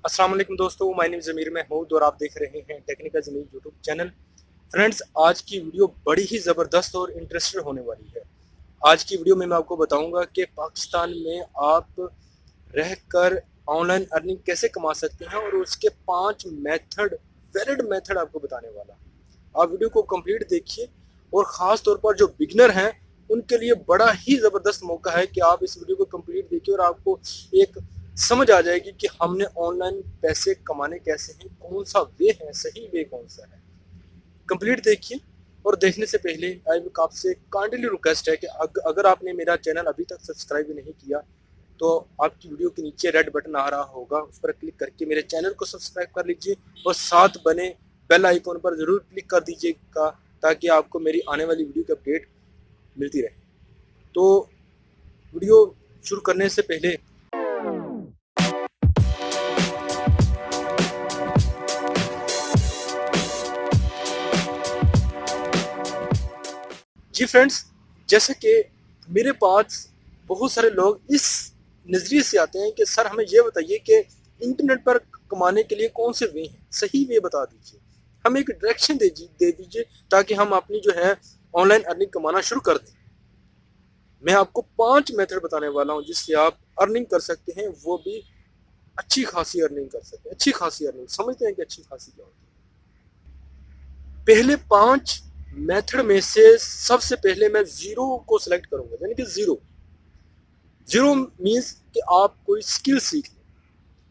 अस्सलाम वालेकुम दोस्तों, माय नेम ज़मीर महमूद और आप देख रहे हैं टेक्निकल ज़मीर यूट्यूब चैनल। फ्रेंड्स, आज की वीडियो बड़ी ही ज़बरदस्त और इंटरेस्टेड होने वाली है। आज की वीडियो में मैं आपको बताऊंगा कि पाकिस्तान में आप रहकर ऑनलाइन अर्निंग कैसे कमा सकते हैं और उसके 5 मेथड, वैलिड मेथड आपको बताने वाला। आप वीडियो को कंप्लीट देखिए और ख़ास तौर पर जो बिगनर हैं उनके लिए बड़ा ही ज़बरदस्त मौका है कि आप इस वीडियो को कंप्लीट देखिए और आपको एक समझ आ जाएगी कि हमने ऑनलाइन पैसे कमाने कैसे हैं, कौन सा वे है, सही वे कौन सा है। कंप्लीट देखिए और देखने से पहले आपसे काइंडली रिक्वेस्ट है कि अगर आपने मेरा चैनल अभी तक सब्सक्राइब नहीं किया तो आपकी वीडियो के नीचे रेड बटन आ रहा होगा, उस पर क्लिक करके मेरे चैनल को सब्सक्राइब कर लीजिए और साथ बने बेल आइकॉन पर ज़रूर क्लिक कर दीजिएगा ताकि आपको मेरी आने वाली वीडियो की अपडेट मिलती रहे। तो वीडियो शुरू करने से पहले जी फ्रेंड्स, जैसे कि मेरे पास बहुत सारे लोग इस नज़रिए से आते हैं कि सर हमें ये बताइए कि इंटरनेट पर कमाने के लिए कौन से वे हैं, सही वे बता दीजिए, हमें एक डायरेक्शन दे दीजिए ताकि हम अपनी जो है ऑनलाइन अर्निंग कमाना शुरू कर दें। मैं आपको 5 मेथड बताने वाला हूं जिससे आप अर्निंग कर सकते हैं, वो भी अच्छी खासी अर्निंग कर सकते हैं। अच्छी खासी अर्निंग समझते हैं कि अच्छी खासी क्या होती है। पहले 5 मेथड में से सबसे पहले मैं जीरो को सिलेक्ट करूंगा, यानी कि जीरो मीन्स कि आप कोई स्किल सीख लें।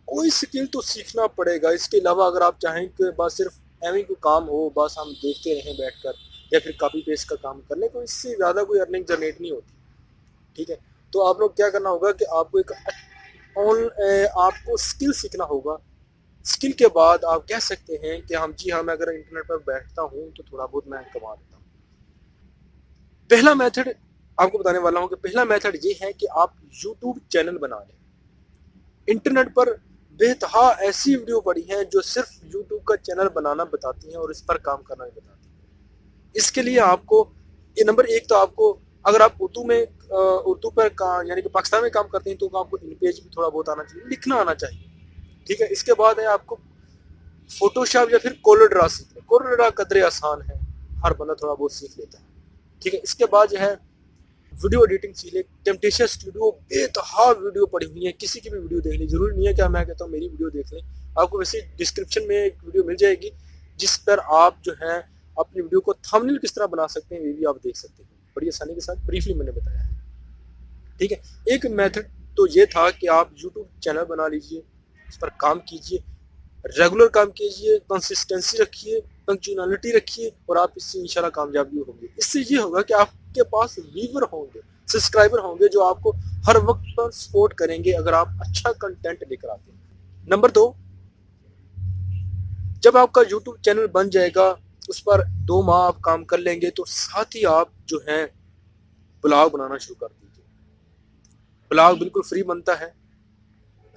कोई स्किल तो सीखना पड़ेगा। इसके अलावा अगर आप चाहें कि बस सिर्फ एवं कोई काम हो, बस हम देखते रहें बैठकर या फिर कॉपी पेस्ट का काम कर लें, तो इससे ज़्यादा कोई अर्निंग जनरेट नहीं होती। ठीक है, तो आप लोग क्या करना होगा कि आपको आपको स्किल सीखना होगा। स्किल के बाद आप कह सकते हैं कि हाँ मैं अगर इंटरनेट पर बैठता हूँ तो थोड़ा बहुत मैं कमा लेता हूँ। पहला मेथड आपको बताने वाला हूँ कि पहला मेथड ये है कि आप यूट्यूब चैनल बना लें। इंटरनेट पर बेतहा ऐसी वीडियो पड़ी हैं जो सिर्फ यूट्यूब का चैनल बनाना बताती हैं और इस पर काम करना भी बताती हैं। इसके लिए आपको ये नंबर एक तो आपको, अगर आप उर्दू पर यानी कि पाकिस्तान में काम करते हैं तो आपको इन पेज भी थोड़ा बहुत आना चाहिए, लिखना आना चाहिए। ठीक है, इसके बाद है आपको फोटोशॉप या फिर कोलोड्रा सीख लें। कोलोड्रा कदरे आसान है, हर बंदा थोड़ा बहुत सीख लेता है। ठीक है, इसके बाद जो है वीडियो एडिटिंग सीख ले। टेम्पटेशन स्टूडियो बेतहा वीडियो पड़ी हुई है, किसी की भी वीडियो देख ली, जरूरी नहीं है कि मैं कहता हूँ मेरी वीडियो देख लें। आपको वैसे डिस्क्रिप्शन में एक वीडियो मिल जाएगी जिस पर आप जो है अपनी वीडियो को थंबनेल किस तरह बना सकते हैं ये भी आप देख सकते हैं, बड़ी आसानी के साथ ब्रीफली मैंने बताया है। ठीक है, एक मेथड तो ये था कि आप यूट्यूब चैनल बना लीजिए, इस पर काम कीजिए, रेगुलर काम कीजिए, कंसिस्टेंसी रखिए, पंक्चुअलिटी रखिए और आप इससे इंशाल्लाह कामयाब भी होंगे। इससे ये होगा कि आपके पास व्यूअर होंगे, सब्सक्राइबर होंगे जो आपको हर वक्त पर सपोर्ट करेंगे अगर आप अच्छा कंटेंट लेकर आते हैं। नंबर 2, जब आपका यूट्यूब चैनल बन जाएगा, उस पर 2 माह आप काम कर लेंगे तो साथ ही आप जो है ब्लॉग बनाना शुरू कर दीजिए। ब्लॉग बिल्कुल फ्री बनता है।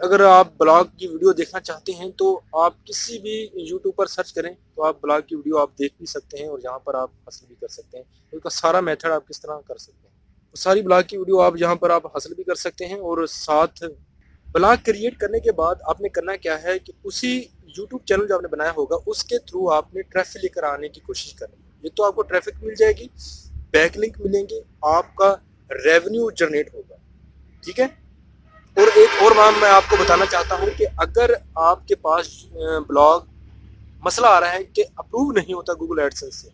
अगर आप ब्लॉग की वीडियो देखना चाहते हैं तो आप किसी भी यूट्यूब पर सर्च करें तो आप ब्लॉग की वीडियो आप देख भी सकते हैं और यहाँ पर आप हासिल भी कर सकते हैं। उसका सारा मेथड आप किस तरह कर सकते हैं, तो सारी ब्लॉग की वीडियो आप यहाँ पर आप हासिल भी कर सकते हैं। और साथ ब्लॉग क्रिएट करने के बाद आपने करना क्या है कि उसी यूट्यूब चैनल जो आपने बनाया होगा उसके थ्रू आपने ट्रैफिक लेकर आने की कोशिश करनी है। ये तो आपको ट्रैफिक मिल जाएगी, बैकलिंक मिलेंगे, आपका रेवेन्यू जनरेट होगा। ठीक है, और एक और बात मैं आपको बताना चाहता हूँ कि अगर आपके पास ब्लॉग मसला आ रहा है कि अप्रूव नहीं होता गूगल एडसेंस से,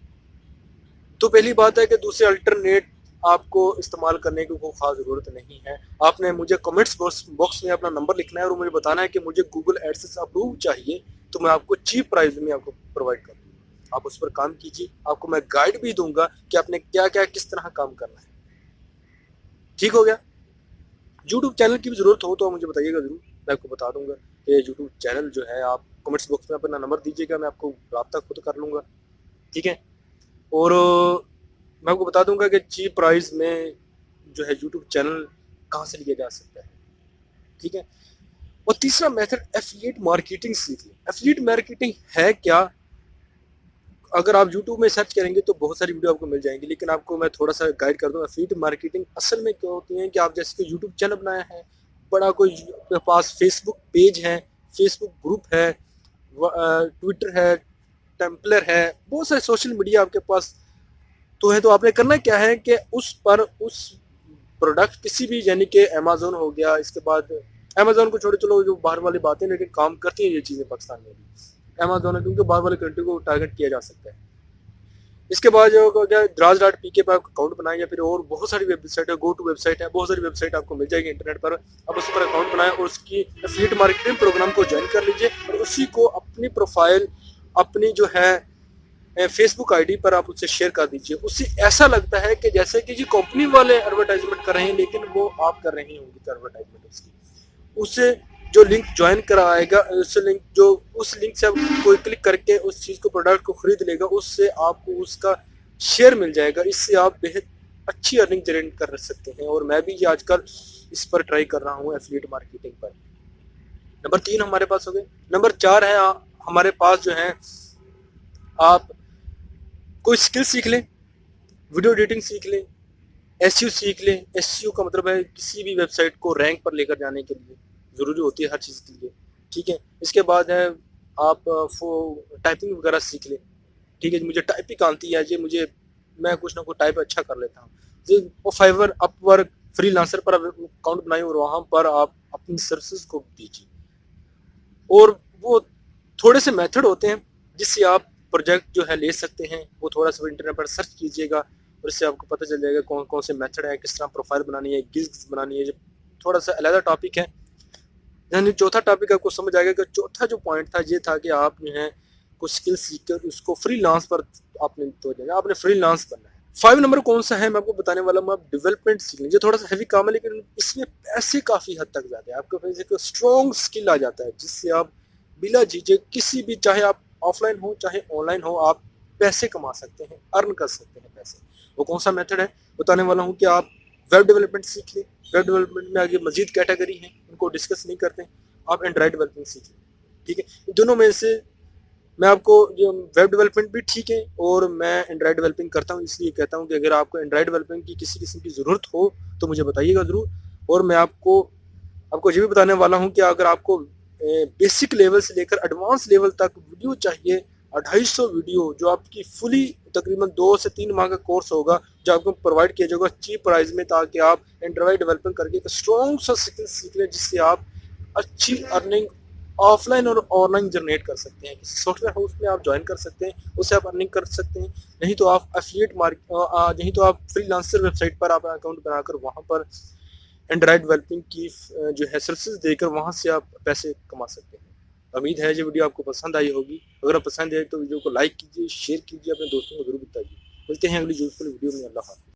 तो पहली बात है कि दूसरे अल्टरनेट आपको इस्तेमाल करने की कोई खास ज़रूरत नहीं है। आपने मुझे कमेंट्स बॉक्स में अपना नंबर लिखना है और मुझे बताना है कि मुझे गूगल एडसेंस अप्रूव चाहिए, तो मैं आपको चीप प्राइस में आपको प्रोवाइड कर दूँगा। आप उस पर काम कीजिए, आपको मैं गाइड भी दूंगा कि आपने क्या क्या किस तरह काम करना है। ठीक हो गया। यूट्यूब चैनल की भी ज़रूरत हो तो मुझे बताइएगा ज़रूर, मैं आपको बता दूंगा कि यूट्यूब चैनल जो है आप कमेंट्स बॉक्स में अपना नंबर दीजिएगा, मैं आपको रब्ता खुद कर लूँगा। ठीक है, और मैं आपको बता दूंगा कि चीप प्राइस में जो है यूट्यूब चैनल कहाँ से लिया जा सकता है। ठीक है, और तीसरा मेथड एफिलिएट मार्केटिंग सीख लें। एफिलिएट मार्केटिंग है क्या? अगर आप YouTube में सर्च करेंगे तो बहुत सारी वीडियो आपको मिल जाएंगी, लेकिन आपको मैं थोड़ा सा गाइड कर दूँ। एफिलिएट मार्केटिंग असल में क्या होती है कि आप जैसे कि YouTube चैनल बनाया है, बड़ा कोई आपके पास फेसबुक पेज है, فیس بک گروپ ہے، ٹویٹر ہے، ٹیمپلر ہے، بہت سارے سوشل میڈیا آپ کے پاس تو ہے. تو آپ نے کرنا کیا ہے کہ اس پر اس پروڈکٹ کسی بھی، یعنی کہ امیزون ہو گیا، اس کے بعد امیزون کو چھوڑے چلو جو باہر والی باتیں، لیکن کام کرتی ہیں یہ چیزیں پاکستان میں بھی امیزون ہے، کیونکہ باہر والی کنٹری کو ٹارگیٹ کیا جا سکتا ہے. اس کے بعد جو کیا draz.pk پر آپ اکاؤنٹ بنائیں، یا پھر اور بہت ساری ویب سائٹ ہے، گو ٹو ویب سائٹ ہے، بہت ساری ویب سائٹ آپ کو مل جائے گی انٹرنیٹ پر. آپ اس پر اکاؤنٹ بنائیں اور اس کی افیلیٹ مارکیٹنگ پروگرام کو جوائن کر لیجیے، اور اسی کو اپنی پروفائل، اپنی جو ہے فیس بک آئی ڈی پر آپ اسے شیئر کر دیجیے. اس سے ایسا لگتا ہے کہ جیسے کہ جی کمپنی والے ایڈورٹائزمنٹ کر رہے ہیں، لیکن وہ آپ کر رہی ہوں گی ایڈورٹائزمنٹ اس کی. اسے جو لنک جوائن کرائے گا، اس لنک جو اس لنک سے کوئی کلک کر کے اس چیز کو، پروڈکٹ کو خرید لے گا، اس سے آپ کو اس کا شیئر مل جائے گا. اس سے آپ بہت اچھی ارننگ جنریٹ کر سکتے ہیں، اور میں بھی آج کل اس پر ٹرائی کر رہا ہوں ایفیلیٹ مارکیٹنگ پر. نمبر 3 ہمارے پاس ہو گئے. نمبر 4 ہے ہمارے پاس جو ہے، آپ کوئی سکل سیکھ لیں، ویڈیو ایڈیٹنگ سیکھ لیں، ایس یو سیکھ لیں. ایس یو کا مطلب ہے کسی بھی ویب سائٹ کو رینک پر لے کر جانے کے لیے ضروری ہوتی ہے ہر چیز کے لیے، ٹھیک ہے. اس کے بعد ہے آپ ٹائپنگ وغیرہ سیکھ لیں، ٹھیک ہے. مجھے ٹائپنگ آتی ہے جی، میں کچھ نہ کچھ ٹائپ اچھا کر لیتا ہوں جی. وہ فائور، اپ ورک، فری لانسر پر اکاؤنٹ بنائیں، اور وہاں پر آپ اپنی سروسز کو دیجیے. اور وہ تھوڑے سے میتھڈ ہوتے ہیں جس سے آپ پروجیکٹ جو ہے لے سکتے ہیں. وہ تھوڑا سا انٹرنیٹ پر سرچ کیجیے گا، اور اس سے آپ کو پتہ چل جائے گا کون کون سے میتھڈ ہیں، کس طرح پروفائل بنانی ہے، گلز بنانی ہے. جو تھوڑا سا علیحدہ ٹاپک ہے. یعنی چوتھا ٹاپک آپ کو سمجھ آئے گا کہ چوتھا جو پوائنٹ تھا یہ تھا کہ آپ جو ہے کچھ اسکل سیکھ کر اس کو فری لانس پر آپ نے فری لانس کرنا ہے. 5 نمبر کون سا ہے میں آپ کو بتانے والا ہوں. آپ ڈیولپمنٹ سیکھ لیں. یہ تھوڑا سا ہیوی کام ہے، لیکن اس میں پیسے کافی حد تک زیادہ ہے. آپ کے پاس ایک اسٹرانگ اسکل آ جاتا ہے جس سے آپ بلا جھجک کسی بھی، چاہے آپ آف لائن ہو چاہے آن لائن ہو، آپ پیسے کما سکتے ہیں، ارن کر سکتے ہیں پیسے. وہ کون سا میتھڈ ہے بتانے والا ہوں کہ آپ ویب ڈیولپمنٹ سیکھ لیں. ویب ڈیولپمنٹ میں آگے مزید کیٹیگری ہیں، ان کو ڈسکس نہیں کرتے ہیں. آپ اینڈرائڈ ڈیولپمنٹ سیکھ لیں، ٹھیک ہے. ان دونوں میں سے میں آپ کو جو ویب ڈیولپمنٹ بھی ٹھیک ہے، اور میں اینڈرائڈ ڈیولپنگ کرتا ہوں، اس لیے کہتا ہوں کہ اگر آپ کو اینڈرائڈ ڈیولپنگ کی کسی قسم کی ضرورت ہو تو مجھے بتائیے گا ضرور. اور میں آپ کو یہ بھی بتانے والا ہوں کہ اگر آپ کو بیسک لیول سے لے کر ایڈوانس لیول تک ویڈیو چاہیے، 250 ویڈیو جو آپ کی فلی تقریباً 2 سے 3 ماہ کا کورس ہوگا، جو آپ کو پرووائڈ کیا جائے گا چیپ پرائز میں، تاکہ آپ اینڈرائڈ ڈیولپمنٹ کر کے ایک اسٹرانگ سا سکل سیکھ لیں، جس سے آپ اچھی ارننگ آف لائن اور آن لائن جنریٹ کر سکتے ہیں. کسی سافٹ ویئر ہاؤس میں آپ جوائن کر سکتے ہیں، اس سے آپ ارننگ کر سکتے ہیں. نہیں تو آپ نہیں تو آپ فری لانسر ویب سائٹ پر آپ اکاؤنٹ بنا کر وہاں پر اینڈرائڈ ڈیولپنگ کی جو ہے سروسز دے کر وہاں سے آپ پیسے کما سکتے ہیں. امید ہے یہ ویڈیو آپ کو پسند آئی ہوگی. اگر آپ پسند آئے تو ویڈیو کو لائک کیجیے، شیئر کیجیے، اپنے دوستوں کو ضرور بتائیے. ملتے ہیں اگلی یوزفل ویڈیو میں. اللہ حافظ.